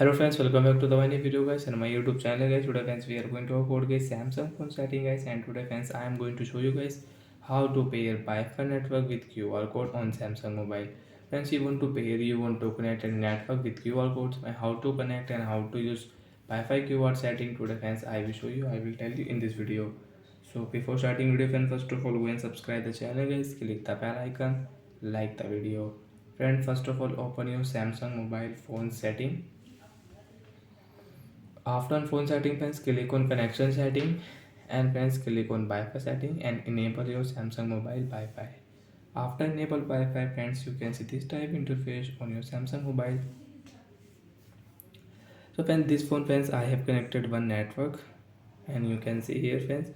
Hello friends, welcome back to the new video guys and my YouTube channel guys. Today friends we are going to upload guys Samsung phone setting guys, and today friends I am going to show you guys how to pair Wi-Fi network with QR code on Samsung mobile. Friends, you want to pair, you want to connect a network with QR codes, and how to connect and how to use Wi-Fi QR setting. Today friends I will show you, I will tell you in this video. So before starting video friends, first of all go and subscribe the channel guys, click the bell icon, like the video. Friend, first of all open your Samsung mobile phone setting. After on phone setting friends, click on connection setting, and friends click on Wi-Fi setting and enable your Samsung mobile Wi-Fi. After enable Wi-Fi friends, you can see this type interface on your Samsung mobile. So friends, this phone friends I have connected one network, and you can see here friends,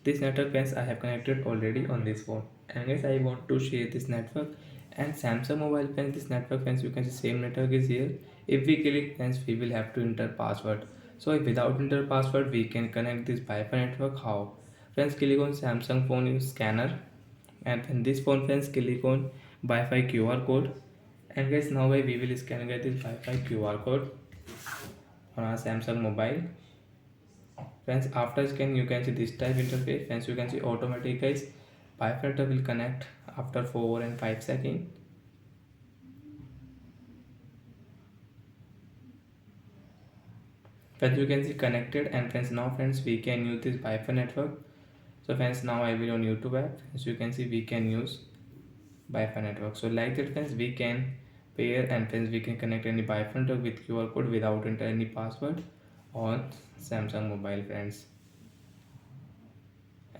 this network friends I have connected already on this phone, and guys I want to share this network and Samsung mobile friends. This network friends, you can see same network is here. If we click friends, we will have to enter password. So if without enter password we can connect this Wi-Fi network. How friends? Click on Samsung phone use scanner, and then this phone friends click on Wi-Fi QR code, and guys now we will scan get this Wi-Fi QR code on our Samsung mobile. Friends, after scan you can see this type interface. Friends, you can see automatic guys Wi-Fi will connect after 4 and 5 seconds. Friends, you can see connected, and friends now friends we can use this Wi-Fi network. So friends, now I will on YouTube app. As you can see we can use Wi-Fi network. So like that friends, we can pair, and friends we can connect any Wi-Fi network with QR code without enter any password on Samsung mobile friends.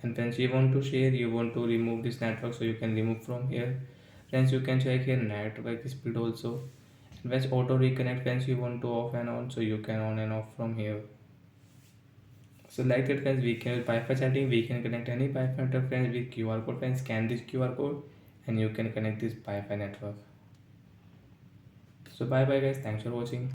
And friends, you want to share, you want to remove this network, so you can remove from here. Friends, you can check here network speed also. And friends, auto reconnect friends, you want to off and on, so you can on and off from here. So like that friends, we can Wi-Fi setting, we can connect any Wi-Fi network friends with QR code. Friends, scan this QR code and you can connect this Wi-Fi network. So bye bye guys, thanks for watching.